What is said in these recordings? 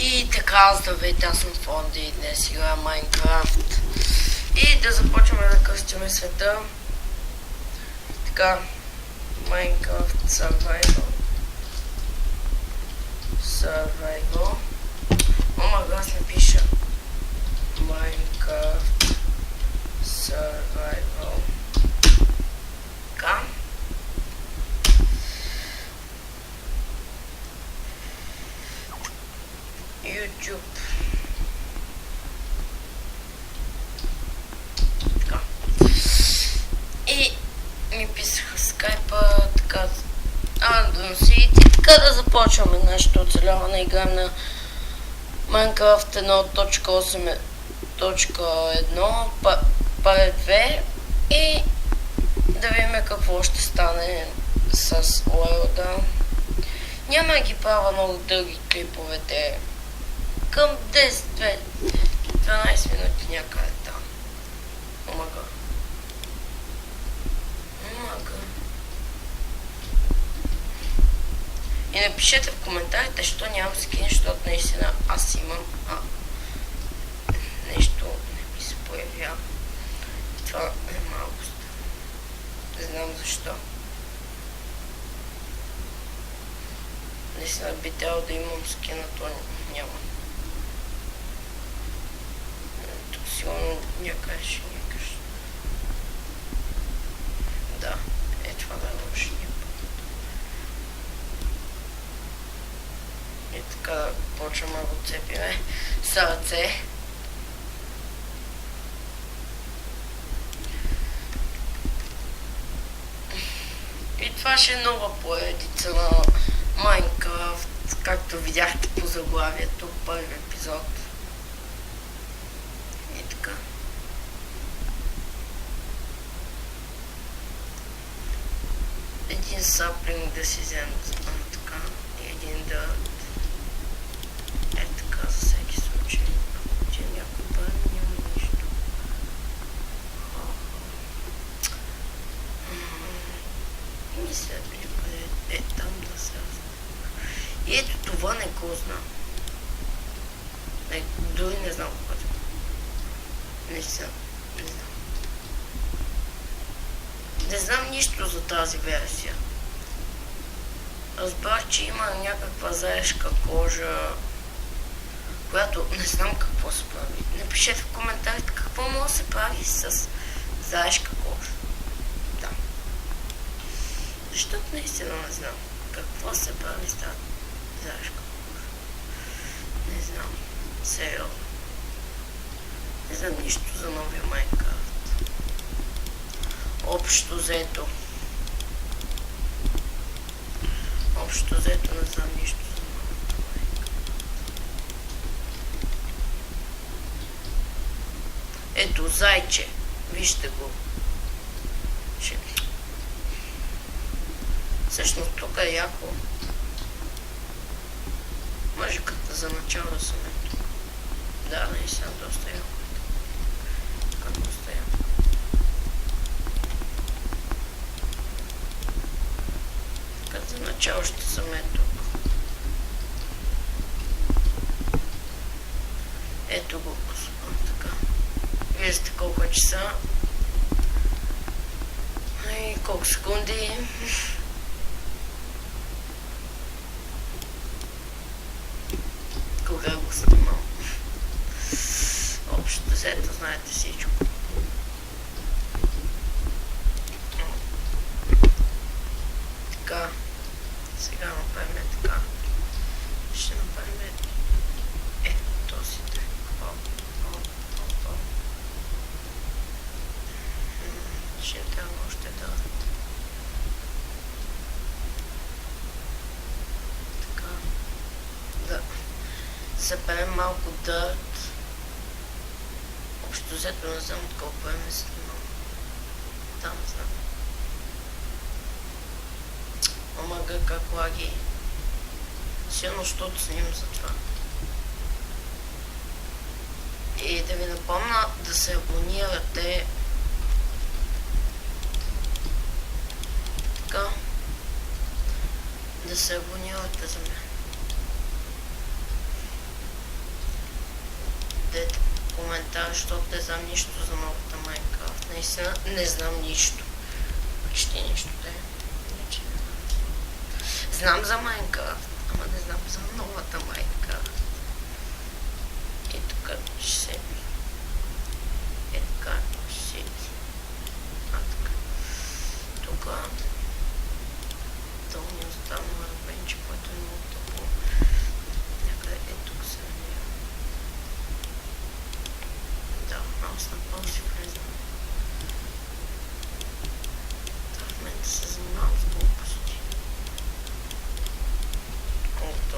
И така, здравейте, аз съм Фонди и днес играя Майнкрафт. И да започваме да кръстиме света. Така, Майнкрафт Survival. Омага, аз не пиша. Майнкрафт Survival. Така. YouTube. Така. И ми писаха скайпа, така. Да носите, така да започваме нашето оцеляване. Играем на Minecraft 1.8.1 паре 2 и да видим какво ще стане с World-а. Няма да ги правя много дълги клиповете. Към 10-12 минути някъде там. Омага. И напишете в коментарите, защо нямам скин, защото наистина аз имам нещо не ми се появява. Това е малко. Не знам защо. Наистина би трябвало да имам скина, то няма. Тук сигурно някъде ще някъде. Да, това да е лошия път. И така почваме да го цепиме с ръце. И това ще е нова поредица на Майнкрафт, както видяхте по заглавието, първи епизод. И така. Един саплинг да си вземем така и един дърт. Е така за всеки случай. Ако че някой бъде, няма нищо. Мисля ли къде е там да се разгледа. И ето това не го знам. Дори не знам какво е. Не знам. Не знам нищо за тази версия. Разбрах, че има някаква заешка кожа, която не знам какво се прави. Напишете в коментарите какво може да се прави с заешка кожа. Да. Защото наистина не знам какво се прави с тази заешка кожа. Не знам. Сериозно. Не знам нищо за новия Майнкрафт. Общо взето не знам нищо за новия Майнкрафт. Ето зайче. Вижте го. Всъщност тук е яко. Мъжиката за начало да съм е тук. Да, наистина доста яко. Доста яко. Като за начало ще съм е тук. Ето го, така. Виждате колко е часа. И колко секунди. Кога го снимам. Общо взето знаете всичко. Така. Сега направим така. Ще направим този трек. Ще трябва още да... Така. Да. Съберем малко дърт. Общо взето не знам от колко време се снимам. Да, не знам. Омага как лаги. Силно, защото снимам за това. И да ви напомня да се абонирате. Така. Да се абонирате за мен. дадете коментар, защото не знам нищо за новата Майнкрафт. Наистина не знам нищо. Почти нищо да е. Знам за Майнкрафт, ама не знам за новата Майнкрафт. И тук ще се... Е така, ще се... Така. Тук... То ми остана ръбенче, което е много тъпо. Някъде е тук се намира. Да, аз напълно си влезнам. Да, в момента се занимавам с глупости. Колкото...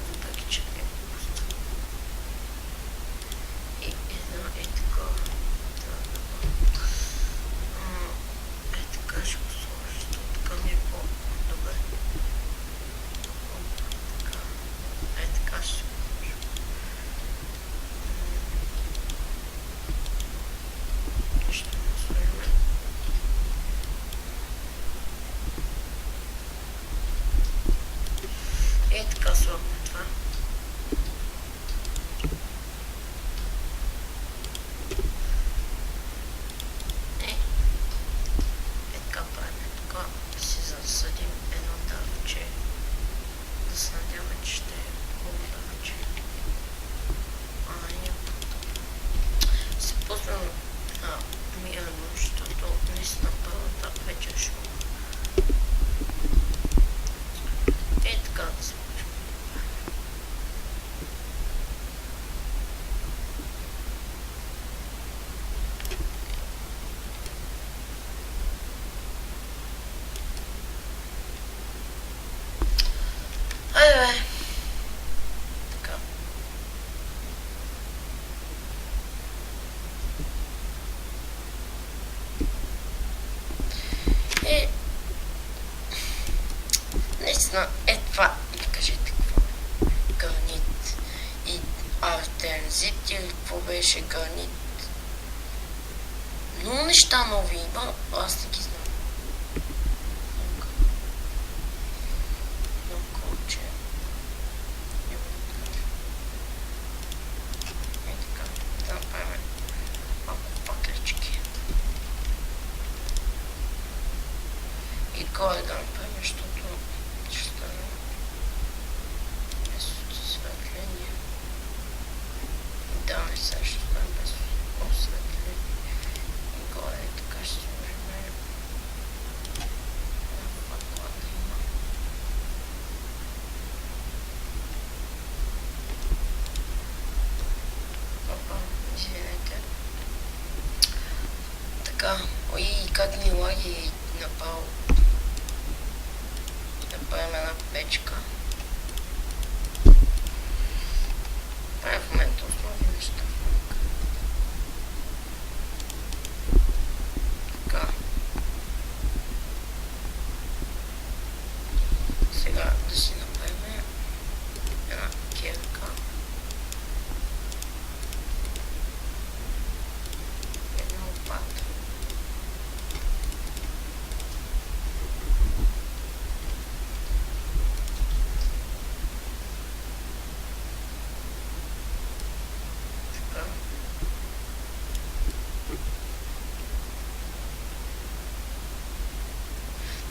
Въпреки, че не е глупост. И една е така. Е така ще го сложа, защото така ми е по-добре. Така. Е така ще го сложа. Ще го сложим. Е така слагаме това. Така правим. Така си засадим едно дървче. Да се надяваме, че ще е хубаво дървче. Ние се пуснем на мирно, защото наистина първата вечер ще го. Е така да се почва. Айде бе. Така. И... Наистина е това. Кажете какво е. Гранит. И артензит или какво беше гранит. Много неща нови има. Аз не ги знам. И кой да направим, защото ще стане без осветление. Да, не сега ще стане без осветление. И горе така ще сложим. Пак да има. Опа, извинете. Така, и как ми лаги направо. Правим една печка. Правим в момента основни неща. Така. Сега да си направим една кирка. Една лопата.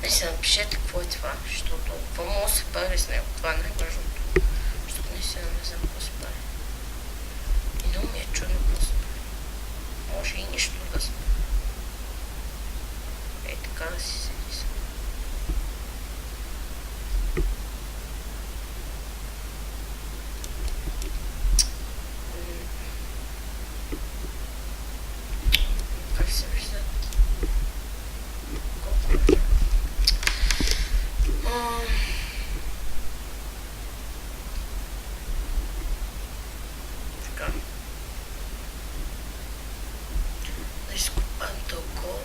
И си напишете какво е това, защото какво може да се прави с него, това е най-важното, защото наистина не знам какво се прави. И много ми е чудно какво се прави. Може и нищо да се прави. Ей така да си седи се. Как се вижда? Колко е? Така. Да изкопаем толкова.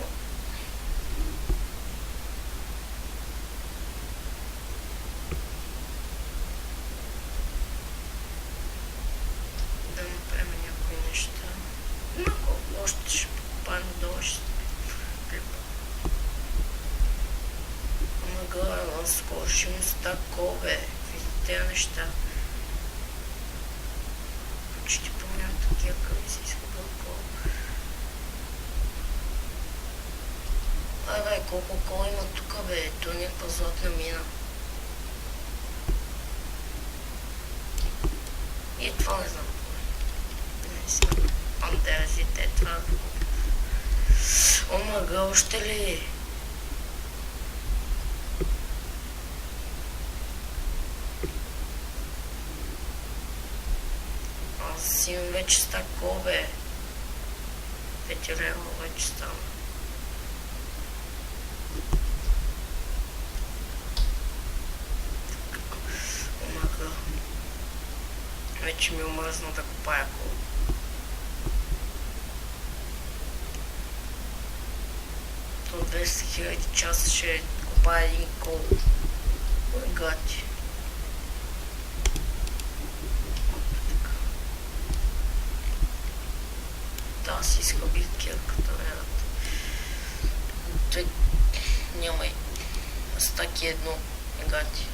Да направим някои неща. Малко още ще покопаем долу, ще нагоре скоро ще му стакове. Видите. тези неща. Почти помня такива къми си изхубил кола. Бе, колко кола има тук, бе? Ето някаква златна мина. И това не знам. Не знам. Андерзите, това. Омага, още ли? Аз имам вече 100 кола, бе. 5 лева вече стана. Омага. Вече ми омръзна да купая кола. До 200 000 часа ще купая един кол. Гати. Да, си изхъбих кирката, вероятно. Той няма и стаки едно. Гати.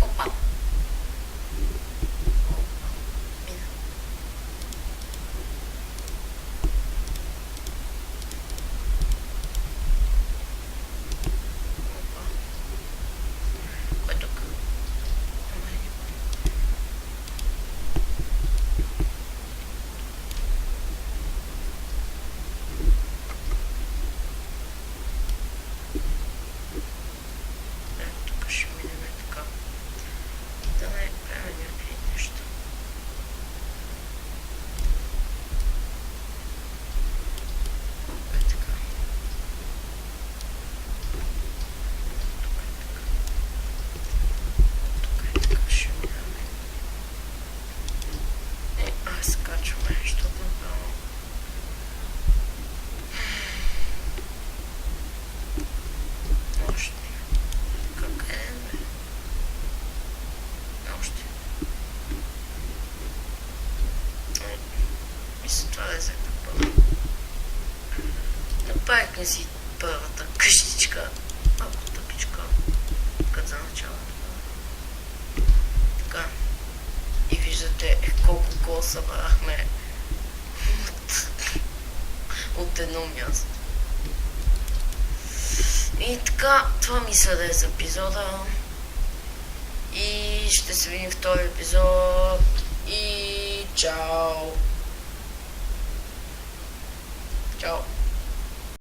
Опа. Направихме си първата къщичка, малко тъпичка, като за начало. Така. И виждате колко кола събрахме от едно място. И така, това мисля да е за епизода. И ще се видим в втори епизод. И чао! Чао!